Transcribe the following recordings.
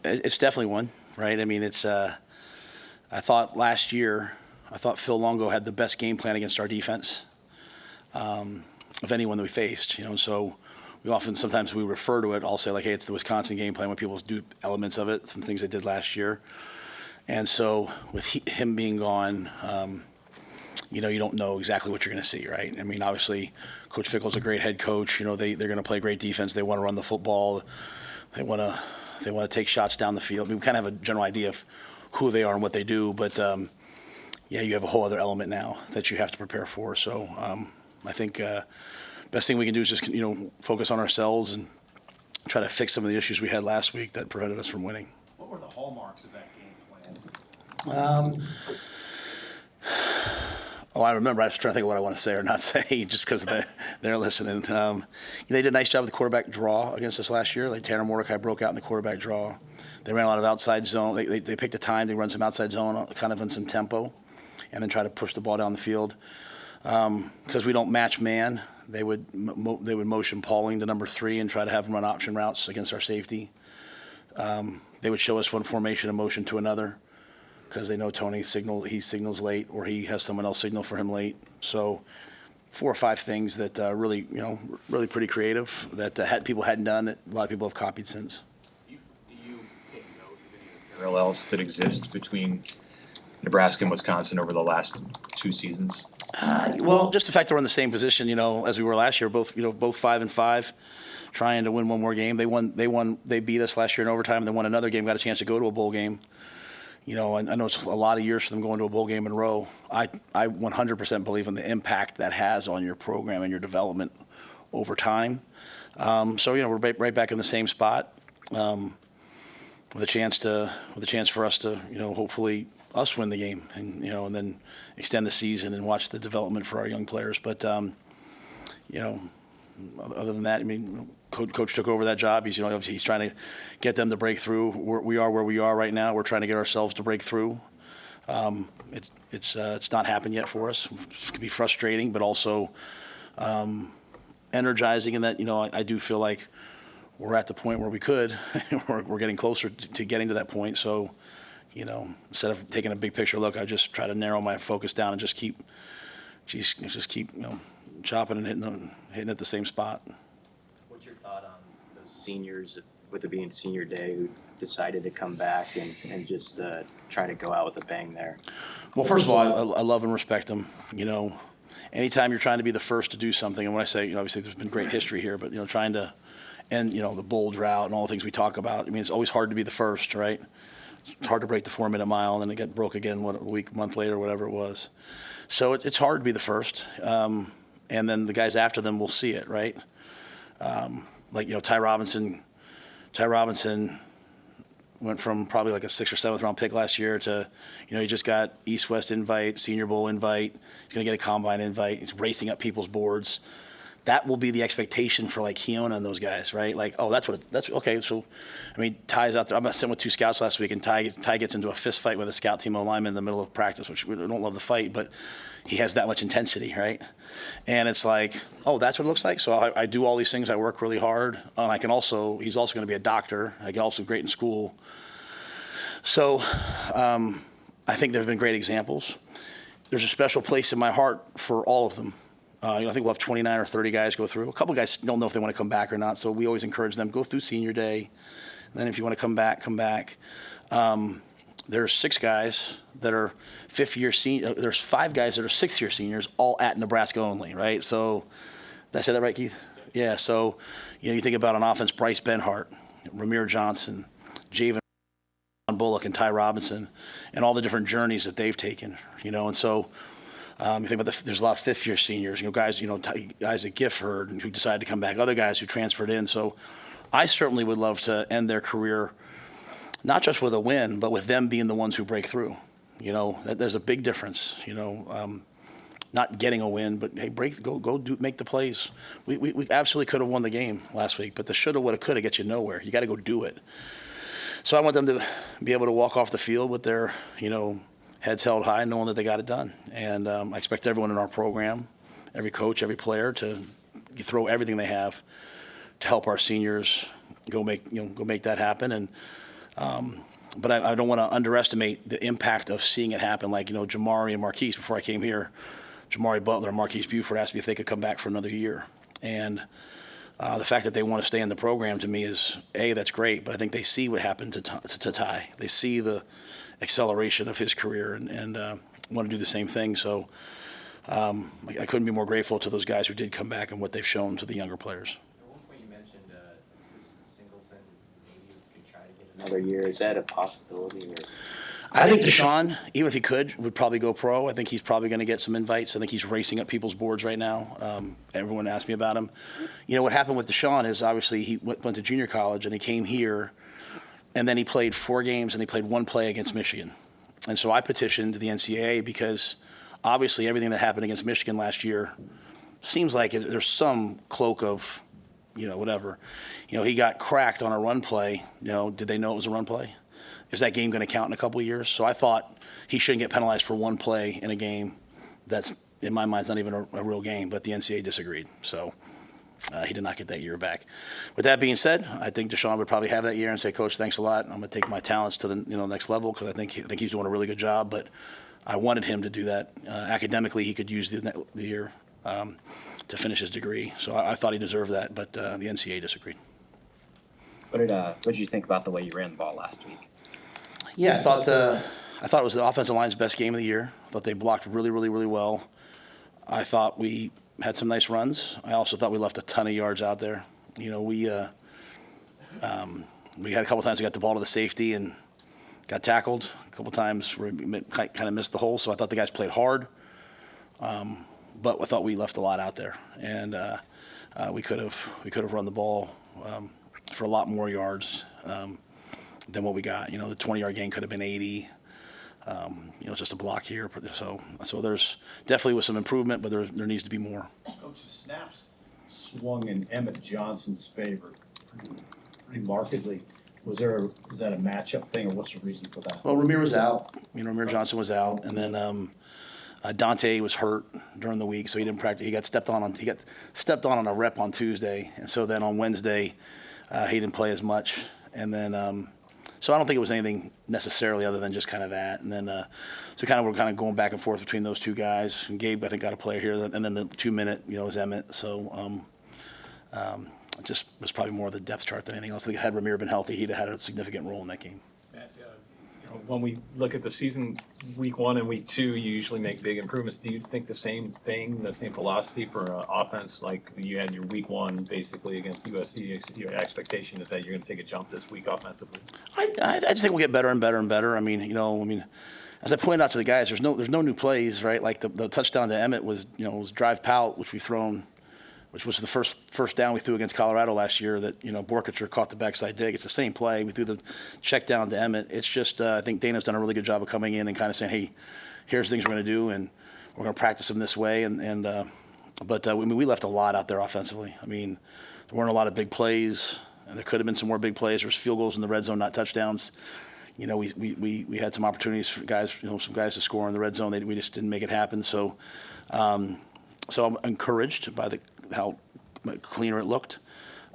It's definitely one, right? I mean, I thought last year, Phil Longo had the best game plan against our defense of anyone that we faced, and so sometimes we refer to it, I'll say like, hey, it's the Wisconsin game plan when people do elements of it from things they did last year. And so with him being gone, you don't know exactly what you're going to see, right? I mean, obviously, Coach Fickell's a great head coach. They're going to play great defense. They want to run the football. They want to take shots down the field. I mean, we kind of have a general idea of who they are and what they do, but you have a whole other element now that you have to prepare for. So I think best thing we can do is just focus on ourselves and try to fix some of the issues we had last week that prevented us from winning. What were the hallmarks of that game plan? I remember. I was trying to think of what I want to say or not say just because they're listening. They did a nice job with the quarterback draw against us last year. Like Tanner Mordecai broke out in the quarterback draw. They ran a lot of outside zone. They picked a time. They run some outside zone, kind of in some tempo, and then try to push the ball down the field. Because we don't match man, they would motion Pauling to number 3 and try to have him run option routes against our safety. They would show us one formation and motion to another, because they know Tony signals late, or he has someone else signal for him late. So 4 or 5 things that really pretty creative that people hadn't done that a lot of people have copied since. Do you take note of any of the parallels that exist between Nebraska and Wisconsin over the last 2 seasons? Well, just the fact that we're in the same position, as we were last year, both 5-5, trying to win one more game. They beat us last year in overtime. They won another game, got a chance to go to a bowl game. I know it's a lot of years for them going to a bowl game in a row. I 100% believe in the impact that has on your program and your development over time. So we're right back in the same spot, with a chance for us to hopefully us win the game and then extend the season and watch the development for our young players. But other than that, I mean, Coach took over that job. He's obviously he's trying to get them to break through. We are where we are right now. We're trying to get ourselves to break through. It's not happened yet for us. It can be frustrating, but also energizing in that I do feel like we're at the point where we could. we're getting closer to getting to that point. So instead of taking a big picture look, I just try to narrow my focus down and just keep chopping and hitting at the same spot. What's your thought on those seniors, with it being senior day, who decided to come back and just try to go out with a bang there? Well, first of all, I love and respect them. Anytime you're trying to be the first to do something, and when I say, obviously there's been great history here, but trying to end, the bowl drought and all the things we talk about. I mean, it's always hard to be the first, right? It's hard to break the 4-minute mile, and then it got broke again a month later, whatever it was. So it's hard to be the first, and then the guys after them will see it, right? Ty Robinson went from probably like a 6th or 7th round pick last year to, he just got East-West invite, Senior Bowl invite. He's going to get a combine invite. He's racing up people's boards. That will be the expectation for like Keona and those guys, right? Like, oh, that's okay. So, I mean, Ty's out there. I'm sitting with 2 scouts last week, and Ty gets into a fist fight with a scout team lineman in the middle of practice, which we don't love the fight, but he has that much intensity, right? And it's like, oh, that's what it looks like. So I do all these things. I work really hard. And he's also going to be a doctor. I get also great in school. So I think there have been great examples. There's a special place in my heart for all of them. I think we'll have 29 or 30 guys go through. A couple guys don't know if they want to come back or not, so we always encourage them, go through senior day. And then if you want to come back, come back. There's 6 guys that are 5th-year seniors. There's 5 guys that are 6th-year seniors, all at Nebraska only, right? So did I say that right, Keith? Yeah, so you think about on offense, Bryce Benhart, Ramir Johnson, Javen Bullock, and Ty Robinson, and all the different journeys that they've taken, and so you think about there's a lot of 5th-year seniors, guys at Gifford who decided to come back, other guys who transferred in. So I certainly would love to end their career not just with a win, but with them being the ones who break through. There's a big difference. Not getting a win, but hey, make the plays. We absolutely could have won the game last week, but the shoulda, woulda, coulda gets you nowhere. You got to go do it. So I want them to be able to walk off the field with their heads held high, knowing that they got it done. And I expect everyone in our program, every coach, every player, to throw everything they have to help our seniors go make that happen. And but I don't want to underestimate the impact of seeing it happen. Like, Jamari and Marquise, before I came here, Jamari Butler and Marquise Buford asked me if they could come back for another year. And the fact that they want to stay in the program to me is, that's great, but I think they see what happened to Ty. They see the acceleration of his career and want to do the same thing. So I couldn't be more grateful to those guys who did come back and what they've shown to the younger players. At one point you mentioned Singleton maybe could try to get another year. Is that a possibility? Or? I think Deshaun, even if he could, would probably go pro. I think he's probably going to get some invites. I think he's racing up people's boards right now. Everyone asked me about him. What happened with Deshaun is obviously he went to junior college and he came here, and then he played 4 games and he played 1 play against Michigan. And so I petitioned the NCAA because obviously everything that happened against Michigan last year seems like there's some cloak of, whatever. He got cracked on a run play. Did they know it was a run play? Is that game going to count in a couple of years? So I thought he shouldn't get penalized for 1 play in a game that's, in my mind, is not even a real game, but the NCAA disagreed. So he did not get that year back. With that being said, I think Deshaun would probably have that year and say, Coach, thanks a lot. I'm going to take my talents to the next level because I think he's doing a really good job. But I wanted him to do that. Academically, he could use the year to finish his degree. So I thought he deserved that, but the NCAA disagreed. What did you think about the way you ran the ball last week? Yeah, I thought it was the offensive line's best game of the year. I thought they blocked really, really, really well. I thought we had some nice runs. I also thought we left a ton of yards out there. We had a couple times we got the ball to the safety and got tackled. A couple times we kind of missed the hole. So I thought the guys played hard, but I thought we left a lot out there, and we could have run the ball for a lot more yards than what we got. The 20-yard gain could have been 80. Just a block here. So there's definitely was some improvement, but there needs to be more. Coach, the snaps swung in Emmett Johnson's favor pretty markedly. Is that a matchup thing, or what's the reason for that? Well, Ramir was out. Ramir Johnson was out, and then Dante was hurt during the week, so he didn't practice. He got stepped on on a rep on Tuesday, and so then on Wednesday he didn't play as much, and then. So I don't think it was anything necessarily other than just kind of that. And then so we're kind of going back and forth between those two guys. And Gabe, I think, got a player here. And then the 2-minute, was Emmett. So it just was probably more of the depth chart than anything else. I think had Ramir been healthy, he'd have had a significant role in that game. When we look at the season, week 1 and week 2, you usually make big improvements. Do you think the same thing, the same philosophy for offense? Like you had your week 1 basically against USC, your expectation is that you're going to take a jump this week offensively? I just think we'll get better and better and better. As I pointed out to the guys, there's no new plays, right? Like the touchdown to Emmett was drive pout, which was the first down we threw against Colorado last year that, Borkacher caught the backside dig. It's the same play. We threw the check down to Emmett. It's just, I think Dana's done a really good job of coming in and kind of saying, hey, here's things we're going to do, and we're going to practice them this way. But we left a lot out there offensively. There weren't a lot of big plays, and there could have been some more big plays. There was field goals in the red zone, not touchdowns. We had some opportunities for guys, some guys to score in the red zone. We just didn't make it happen. So I'm encouraged by how cleaner it looked,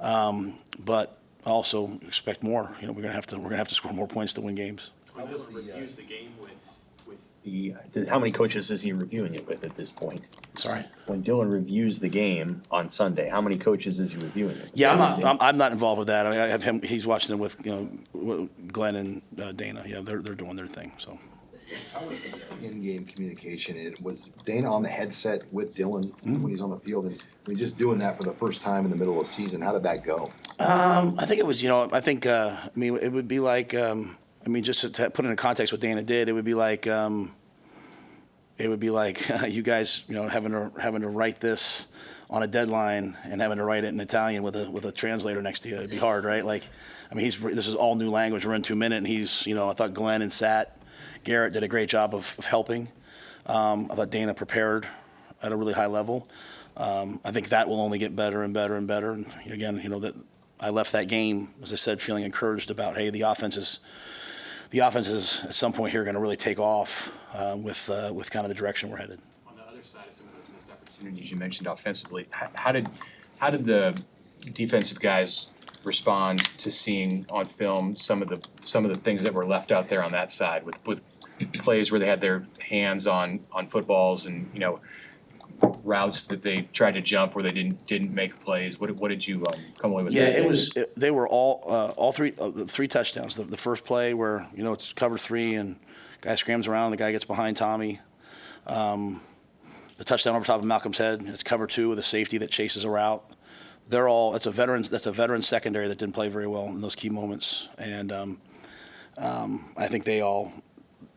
but I also expect more. We're gonna have to score more points to win games. Reviews the game with how many coaches is he reviewing it with at this point? Sorry. When Dylan reviews the game on Sunday, how many coaches is he reviewing it with? Yeah, I'm not involved with that. I have him. He's watching it with Glenn and Dana. Yeah, they're doing their thing. So. How was the in-game communication? Was Dana on the headset with Dylan when he's on the field? And just doing that for the first time in the middle of the season, how did that go? I think it was, it would be like, just to put it in context what Dana did, it would be like you guys, having to write this on a deadline and having to write it in Italian with a translator next to you. It'd be hard, right? This is all new language. We're in 2 minutes, and I thought Glenn and Garrett did a great job of helping. I thought Dana prepared at a really high level. I think that will only get better and better and better. And again, that I left that game, as I said, feeling encouraged about, hey, the offense is at some point here going to really take off with kind of the direction we're headed. On the other side of some of those missed opportunities you mentioned offensively, how did the defensive guys respond to seeing on film some of the things that were left out there on that side with plays where they had their hands on footballs and routes that they tried to jump where they didn't make plays. What did you come away with? Yeah, they were all three three touchdowns. The first play where it's cover three and guy scrams around, the guy gets behind Tommy. The touchdown over top of Malcolm's head. It's cover two with a safety that chases a route. That's a veteran secondary that didn't play very well in those key moments, and I think they'd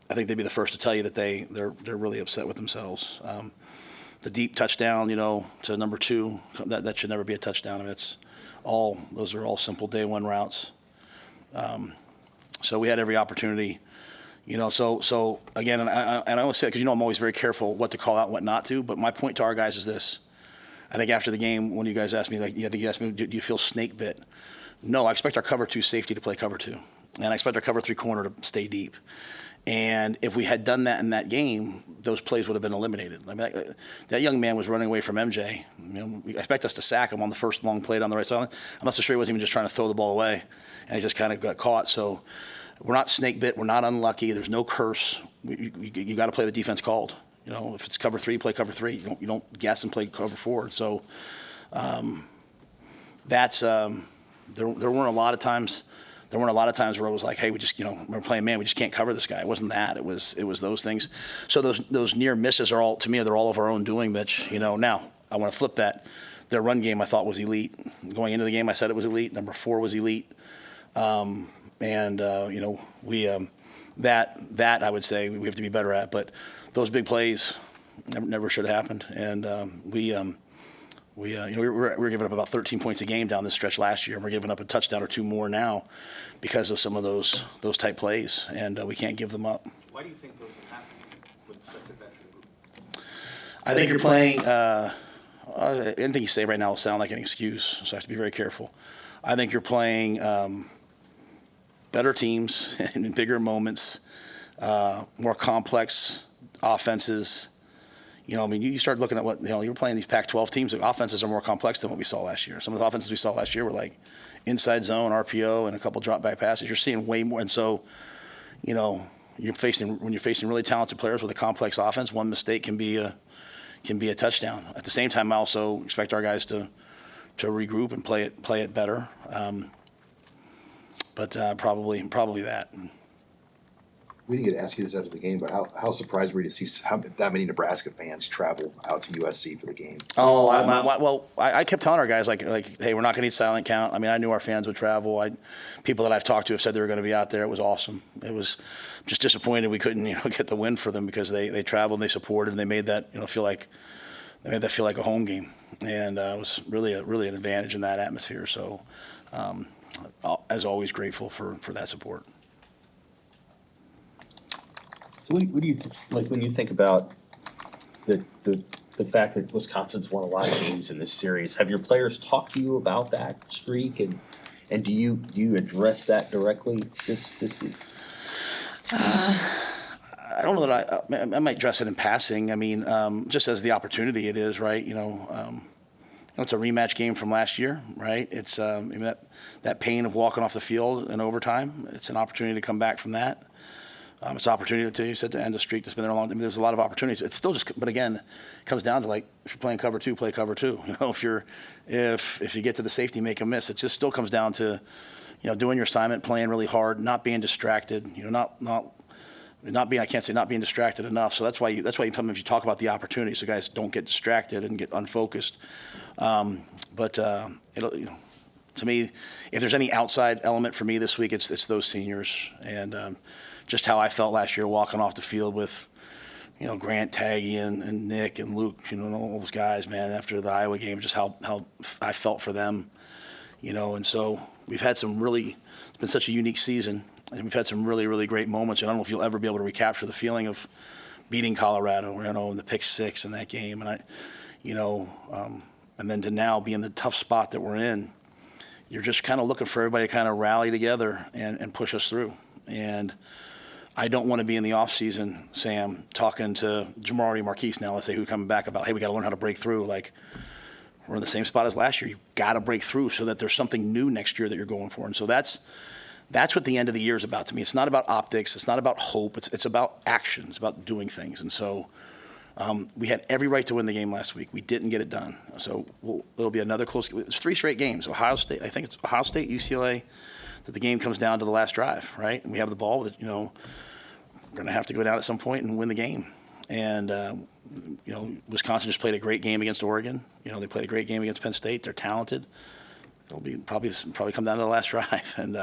be the first to tell you that they're really upset with themselves. The deep touchdown, to number 2, that should never be a touchdown. I mean, those are all simple day one routes. So we had every opportunity, So again, and I always say it because I'm always very careful what to call out and what not to. But my point to our guys is this: I think after the game, when you guys asked me, I think you asked me, do you feel snake bit? No, I expect our cover 2 safety to play cover 2, and I expect our cover 3 corner to stay deep. And if we had done that in that game, those plays would have been eliminated. I mean, that young man was running away from MJ. We expect us to sack him on the first long play down the right side. I'm not so sure he wasn't even just trying to throw the ball away, and he just kind of got caught. So we're not snake bit. We're not unlucky. There's no curse. You got to play the defense called. If it's cover 3, play cover 3. You don't guess and play cover 4. So that's there weren't a lot of times. There weren't a lot of times where I was like, hey, we're playing man, we just can't cover this guy. It wasn't that. It was those things. So those near misses are all, to me, they're all of our own doing, Mitch. Now I want to flip that. Their run game I thought was elite. Going into the game, I said it was elite. Number 4 was elite. We that I would say we have to be better at. But those big plays never should have happened. And we were giving up about 13 points a game down this stretch last year, and we're giving up a touchdown or 2 more now because of some of those type plays, and we can't give them up. Why do you think those have happened with such a veteran group? I think you're playing. Anything you say right now will sound like an excuse, so I have to be very careful. I think you're playing better teams in bigger moments, more complex offenses. You start looking at what, you were playing these Pac-12 teams. The offenses are more complex than what we saw last year. Some of the offenses we saw last year were like inside zone, RPO, and a couple drop back passes. You're seeing way more. And so, when you're facing really talented players with a complex offense, one mistake can be a touchdown. At the same time, I also expect our guys to regroup and play it better. But probably that. We didn't get to ask you this after the game, but how surprised were you to see that many Nebraska fans travel out to USC for the game? Oh, I kept telling our guys, like, hey, we're not going to need silent count. I mean, I knew our fans would travel. People that I've talked to have said they were going to be out there. It was awesome. It was just disappointed we couldn't, get the win for them because they traveled and they supported and they made that, feel like a home game. And it was really an advantage in that atmosphere. So, as always, grateful for that support. What do you like when you think about the fact that Wisconsin's won a lot of games in this series? Have your players talked to you about that streak, and do you address that directly this week? I don't know that I might address it in passing. I mean, just as the opportunity it is, right? It's a rematch game from last year, right? It's that pain of walking off the field in overtime. It's an opportunity to come back from that. It's an opportunity to end a streak that's been there a long time. There's a lot of opportunities. It's still just, but again, it comes down to if you're playing cover 2, play cover 2. If you get to the safety, make a miss. It just still comes down to, doing your assignment, playing really hard, not being distracted. Not being distracted enough. So that's why sometimes you talk about the opportunity, so guys don't get distracted and get unfocused. To me, if there's any outside element for me this week, it's those seniors and just how I felt last year walking off the field with, Grant, Taggy, and Nick and Luke, and all those guys, man, after the Iowa game, just how I felt for them, and so we've had it's been such a unique season, and we've had some really, really great moments, and I don't know if you'll ever be able to recapture the feeling of beating Colorado, in the pick 6 in that game, and and then to now be in the tough spot that we're in, you're just kind of looking for everybody to kind of rally together and push us through. And I don't want to be in the offseason, Sam, talking to Jamari Marquise now, let's say, who coming back about, hey, we got to learn how to break through. we're in the same spot as last year. You've got to break through so that there's something new next year that you're going for. And so that's what the end of the year is about to me. It's not about optics. It's not about hope. It's about action. It's about doing things. And so we had every right to win the game last week. We didn't get it done. So it'll be another close. It's 3 straight games. Ohio State, I think it's Ohio State, UCLA, that the game comes down to the last drive, right? And we have the ball. We're going to have to go down at some point and win the game. And Wisconsin just played a great game against Oregon. They played a great game against Penn State. They're talented. It'll be probably come down to the last drive. And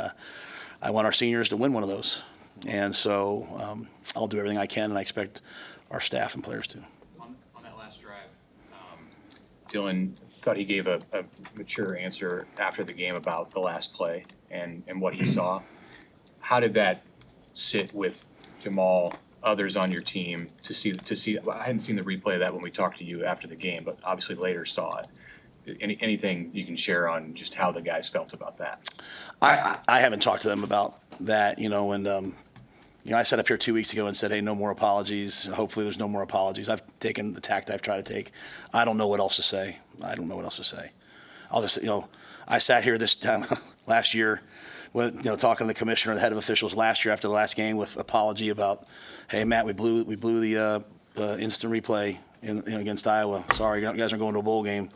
I want our seniors to win one of those. And so I'll do everything I can, and I expect our staff and players to. On that last drive, Dylan thought he gave a mature answer after the game about the last play and what he saw. How did that sit with Jamal, others on your team to see? I hadn't seen the replay of that when we talked to you after the game, but obviously later saw it. Anything you can share on just how the guys felt about that? I haven't talked to them about that, I sat up here 2 weeks ago and said, hey, no more apologies. Hopefully there's no more apologies. I've taken the tact I've tried to take. I don't know what else to say. I'll just, I sat here this time last year with, talking to the commissioner and the head of officials last year after the last game with apology about, hey, Matt, we blew the instant replay against Iowa. Sorry, you guys are going to a bowl game.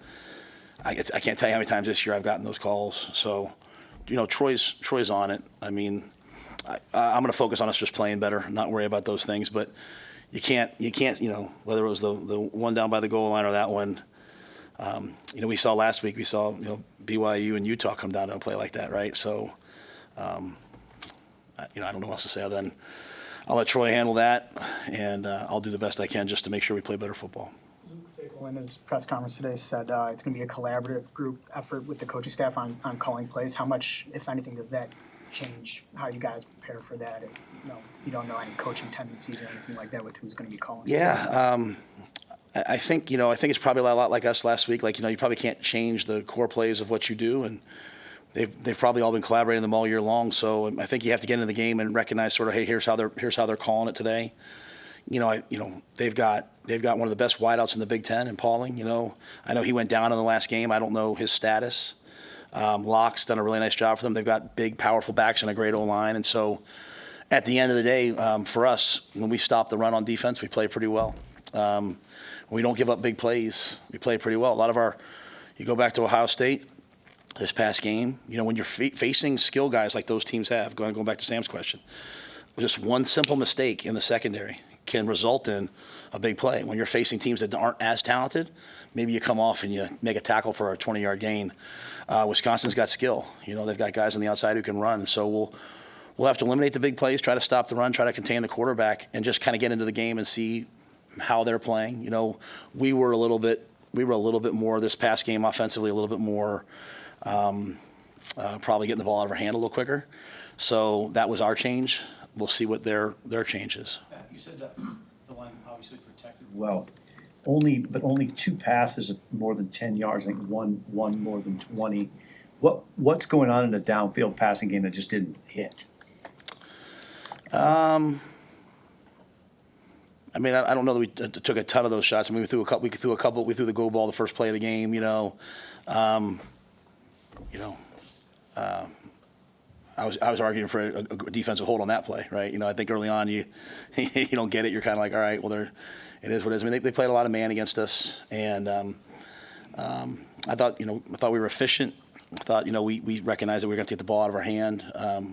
I can't tell you how many times this year I've gotten those calls. So, Troy's on it. I mean, I'm going to focus on us just playing better, not worry about those things. But you can't, whether it was the one down by the goal line or that one. We saw last week. We saw BYU and Utah come down to a play like that, right? So, I don't know what else to say other than I'll let Troy handle that, and I'll do the best I can just to make sure we play better football. In his press conference today said it's going to be a collaborative group effort with the coaching staff on calling plays. How much, if anything, does that change how you guys prepare for that? If, you don't know any coaching tendencies or anything like that with who's going to be calling. Yeah, I think it's probably a lot like us last week. Like you probably can't change the core plays of what you do, and they've probably all been collaborating them all year long. So I think you have to get into the game and recognize sort of, hey, here's how they're calling it today. They've got one of the best wideouts in the Big Ten in Pauling. I know he went down in the last game. I don't know his status. Locke's done a really nice job for them. They've got big, powerful backs and a great O-line. And so at the end of the day, for us, when we stop the run on defense, we play pretty well. When we don't give up big plays, we play pretty well. A lot of you go back to Ohio State this past game, when you're facing skill guys like those teams have, going back to Sam's question, just one simple mistake in the secondary can result in a big play. When you're facing teams that aren't as talented, maybe you come off and you make a tackle for a 20-yard gain. Wisconsin's got skill. They've got guys on the outside who can run. So we'll have to eliminate the big plays, try to stop the run, try to contain the quarterback, and just kind of get into the game and see how they're playing. We were a little bit more this past game offensively, a little bit more probably getting the ball out of our hand a little quicker. So that was our change. We'll see what their change is. You said that the line obviously protected well. Only 2 passes of more than 10 yards. I think one more than 20. What's going on in the downfield passing game that just didn't hit? I mean, I don't know that we took a ton of those shots. I mean, we threw a couple. We threw the go ball the first play of the game. I was arguing for a defensive hold on that play, right? I think early on you don't get it. You're kind of like, all right, well, it is what it is. I mean, they played a lot of man against us, and I thought we were efficient. I thought we recognized that we were going to get the ball out of our hand,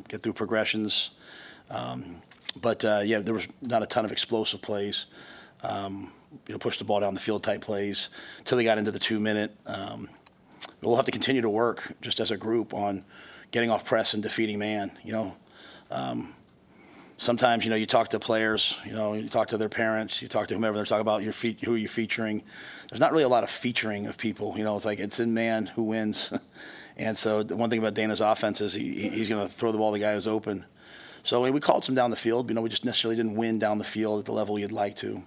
get through progressions, but there was not a ton of explosive plays. Push the ball down the field type plays until we got into the 2-minute. We'll have to continue to work just as a group on getting off press and defeating man. Sometimes you talk to players, you talk to their parents, you talk to whomever, they're talking about who you're featuring. There's not really a lot of featuring of people. It's like it's in man who wins. And so the one thing about Dana's offense is he's going to throw the ball to the guy who's open. So we called some down the field. We just necessarily didn't win down the field at the level you'd like to.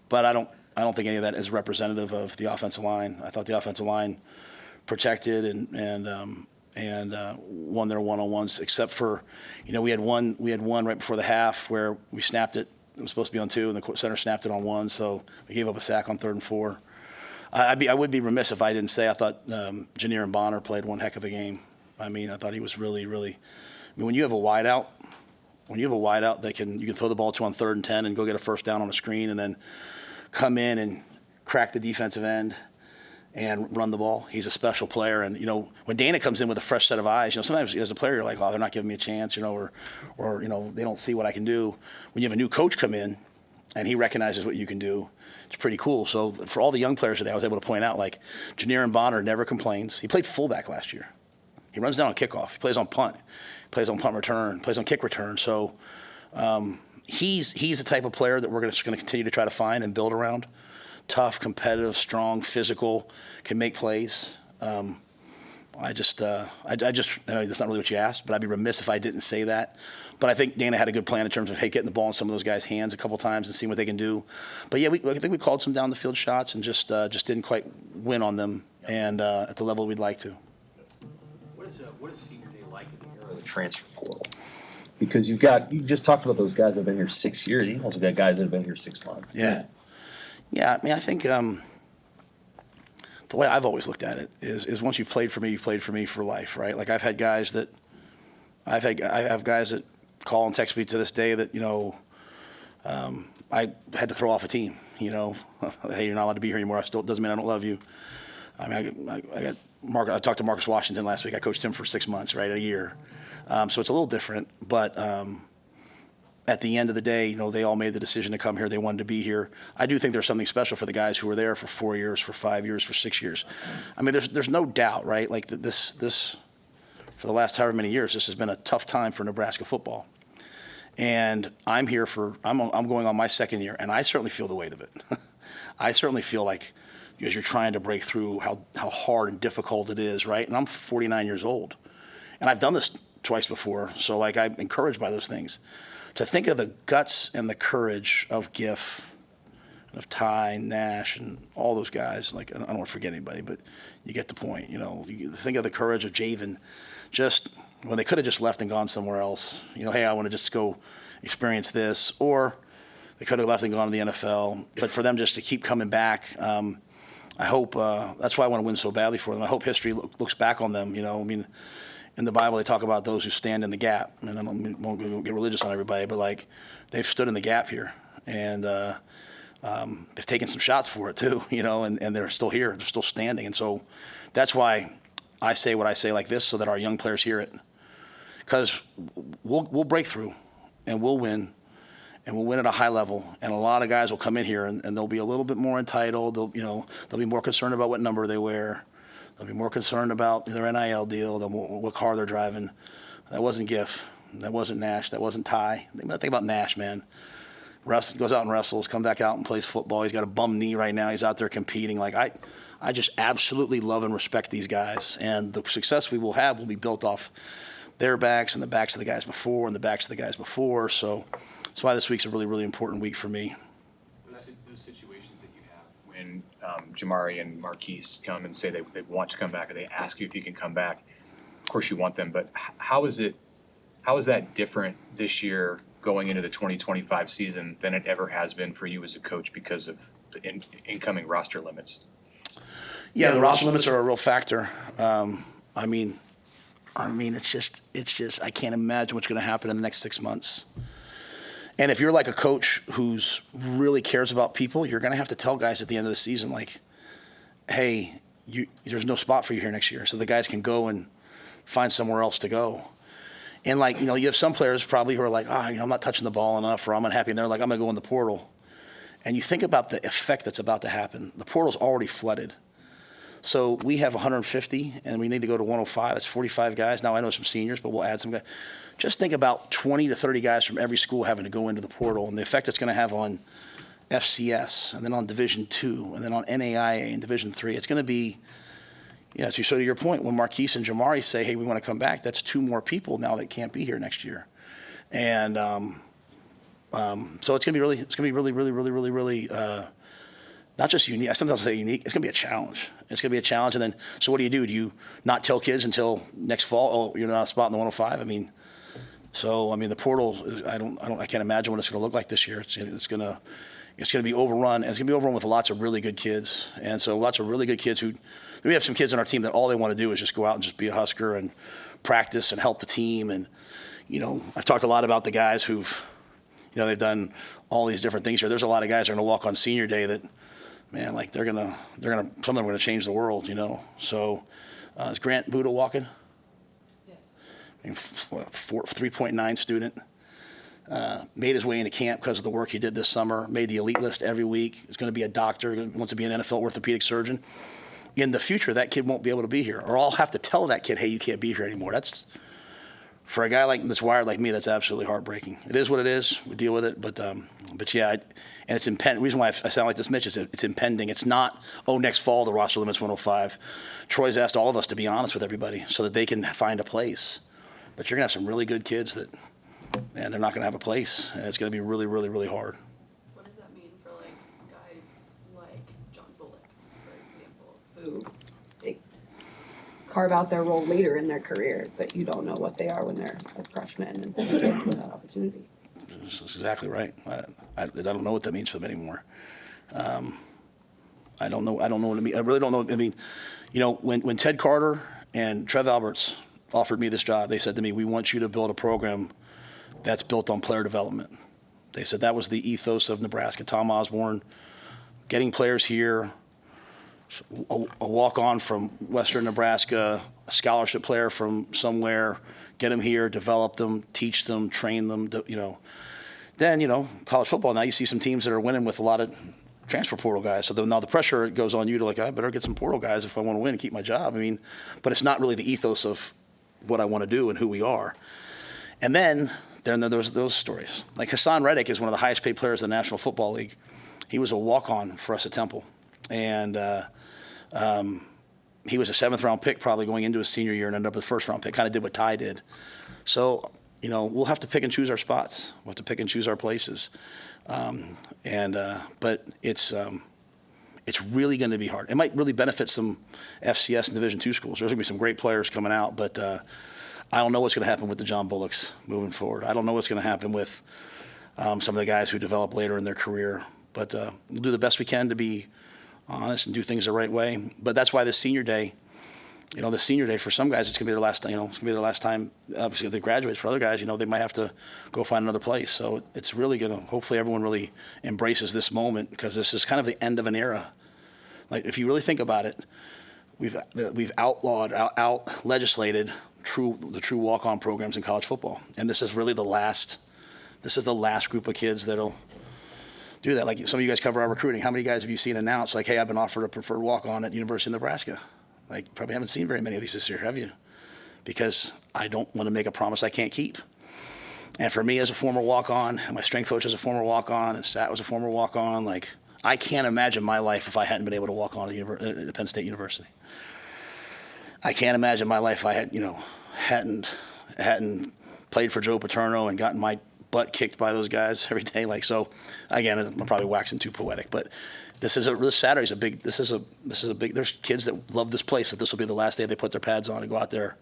But I don't think any of that is representative of the offensive line. I thought the offensive line protected and won their one-on-ones, except for, we had one right before the half where we snapped it. It was supposed to be on 2, and the center snapped it on 1, so we gave up a sack on 3rd and 4. I would be remiss if I didn't say I thought Janier and Bonner played one heck of a game. I mean, I thought he was really, really. I mean, when you have a wideout that you can throw the ball to on 3rd and 10 and go get a first down on a screen, and then come in and crack the defensive end and run the ball. He's a special player. And, when Dana comes in with a fresh set of eyes, sometimes as a player you're like, oh, they're not giving me a chance, or they don't see what I can do. When you have a new coach come in and he recognizes what you can do, it's pretty cool. So for all the young players today, I was able to point out, like, Janier and Bonner never complains. He played fullback last year. He runs down on kickoff. He plays on punt. He plays on punt return. Plays on kick return. So he's the type of player that we're just going to continue to try to find and build around. Tough, competitive, strong, physical, can make plays. I know that's not really what you asked, but I'd be remiss if I didn't say that. But I think Dana had a good plan in terms of, hey, getting the ball in some of those guys' hands a couple times and seeing what they can do. But yeah, I think we called some down the field shots and just didn't quite win on them and at the level we'd like to. What is senior day like in the era of the transfer portal? Because you just talked about those guys that have been here 6 years. You also got guys that have been here 6 months. Yeah. Yeah, I mean, I think the way I've always looked at it is once you've played for me for life, right? Like I have guys that call and text me to this day that I had to throw off a team. Hey, you're not allowed to be here anymore. Still doesn't mean I don't love you. I mean, I talked to Marcus Washington last week. I coached him for 6 months, right, a year. So it's a little different, but. At the end of the day, they all made the decision to come here. They wanted to be here. I do think there's something special for the guys who were there for 4 years, for 5 years, for 6 years. I mean, there's no doubt, right? Like this for the last however many years, this has been a tough time for Nebraska football. And I'm here I'm going on my 2nd year, and I certainly feel the weight of it. I certainly feel like as you're trying to break through how hard and difficult it is, right? And I'm 49 years old, and I've done this twice before, so like I'm encouraged by those things. To think of the guts and the courage of Giff, of Ty, Nash, and all those guys, like I don't want to forget anybody, but you get the point. You think of the courage of Javen, just when they could have just left and gone somewhere else. Hey, I want to just go experience this, or they could have left and gone to the NFL. But for them just to keep coming back, I hope that's why I want to win so badly for them. I hope history looks back on them. I mean. In the Bible, they talk about those who stand in the gap, and I won't get religious on everybody, but like they've stood in the gap here, and they've taken some shots for it too, and they're still here, they're still standing, and so that's why I say what I say like this, so that our young players hear it, because we'll break through, and we'll win at a high level, and a lot of guys will come in here and they'll be a little bit more entitled. They'll be more concerned about what number they wear. They'll be more concerned about their NIL deal, what car they're driving. That wasn't Giff. That wasn't Nash. That wasn't Ty. Think about Nash, man. Goes out and wrestles, comes back out and plays football. He's got a bum knee right now. He's out there competing. Like I just absolutely love and respect these guys. And the success we will have will be built off their backs and the backs of the guys before and the backs of the guys before. So that's why this week's a really, really important week for me. Those situations that you have when Jamari and Marquise come and say they want to come back, or they ask you if you can come back. Of course you want them, but how is that different this year going into the 2025 season than it ever has been for you as a coach because of the incoming roster limits? Yeah, the roster limits are a real factor. I mean, it's just I can't imagine what's going to happen in the next 6 months. And if you're like a coach who's really cares about people, you're going to have to tell guys at the end of the season, like, hey, there's no spot for you here next year. So the guys can go and find somewhere else to go. And like, you have some players probably who are like, I'm not touching the ball enough, or I'm unhappy. And they're like, I'm going to go in the portal. And you think about the effect that's about to happen. The portal's already flooded. So we have 150, and we need to go to 105. That's 45 guys. Now I know some seniors, but we'll add some guys. Just think about 20 to 30 guys from every school having to go into the portal, and the effect it's going to have on FCS, and then on Division II, and then on NAIA and Division III. It's going to be, so to your point, when Marquise and Jamari say, hey, we want to come back, that's 2 more people now that can't be here next year. And so it's going to be really not just unique. I sometimes say unique. It's going to be a challenge. It's going to be a challenge. And then, so what do? Do you not tell kids until next fall? Oh, you're not a spot in the 105. The portal. I can't imagine what it's going to look like this year. It's going it's going to be overrun, and it's going to be overrun with lots of really good kids. And so lots of really good kids we have some kids on our team that all they want to do is just go out and just be a Husker and practice and help the team. And, I've talked a lot about the guys who've, they've done all these different things here. There's a lot of guys that are going to walk on senior day that, man, like some of them are going to change the world, So is Grant Buda walking? Yes. 3.9 student. Made his way into camp because of the work he did this summer, made the elite list every week. He's going to be a doctor, wants to be an NFL orthopedic surgeon. In the future, that kid won't be able to be here, or I'll have to tell that kid, hey, you can't be here anymore. That's, for a guy that's wired like me, that's absolutely heartbreaking. It is what it is. We deal with it, but yeah, and it's impending. The reason why I sound like this, Mitch, is it's impending. It's not, next fall the roster limit's 105. Troy's asked all of us to be honest with everybody so that they can find a place. But you're going to have some really good kids that, man, they're not going to have a place, and it's going to be really, really, really hard. What does that mean for guys like John Bullock, for example, who they carve out their role later in their career, but you don't know what they are when they're a freshman and they get that opportunity? That's exactly right. I don't know what that means for them anymore. I don't know what it means. I really don't know. I mean, when Ted Carter and Trev Alberts offered me this job, they said to me, we want you to build a program that's built on player development. They said that was the ethos of Nebraska. Tom Osborne, getting players here, a walk-on from Western Nebraska, a scholarship player from somewhere, get them here, develop them, teach them, train them, Then, college football, now you see some teams that are winning with a lot of transfer portal guys. So now the pressure goes on you to I better get some portal guys if I want to win and keep my job. I mean, but it's not really the ethos of what I want to do and who we are. And then there's those stories. Like Hassan Reddick is one of the highest paid players in the National Football League. He was a walk-on for us at Temple. And he was a 7th-round pick probably going into his senior year and ended up a 1st-round pick, kind of did what Ty did. So, we'll have to pick and choose our spots. We'll have to pick and choose our places. But it's really going to be hard. It might really benefit some FCS and Division II schools. There's going to be some great players coming out, but I don't know what's going to happen with the John Bullocks moving forward. I don't know what's going to happen with some of the guys who develop later in their career. But we'll do the best we can to be honest and do things the right way. But that's why this senior day, the senior day for some guys, it's going to be their last. It's going to be their last time. Obviously, if they graduate. For other guys, they might have to go find another place. So it's really going to. Hopefully, everyone really embraces this moment because this is kind of the end of an era. Like if you really think about it, we've outlawed, out legislated the true walk-on programs in college football, and this is really the last. This is the last group of kids that'll do that. Like some of you guys cover our recruiting. How many guys have you seen announce hey, I've been offered a preferred walk-on at University of Nebraska? Probably haven't seen very many of these this year, have you? Because I don't want to make a promise I can't keep. And for me as a former walk-on, and my strength coach as a former walk-on, and Sat was a former walk-on, I can't imagine my life if I hadn't been able to walk on at Penn State University. I can't imagine my life if I hadn't played for Joe Paterno and gotten my butt kicked by those guys every day. So, again, I'm probably waxing too poetic, but this Saturday's a big. This is a big. There's kids that love this place. That this will be the last day they put their pads on and go out there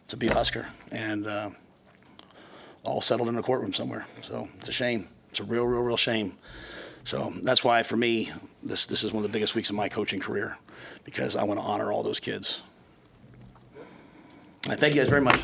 to be a Husker, and all settled in a courtroom somewhere. So it's a shame. It's a real shame. So that's why, for me, this is one of the biggest weeks of my coaching career because I want to honor all those kids. I thank you guys very much.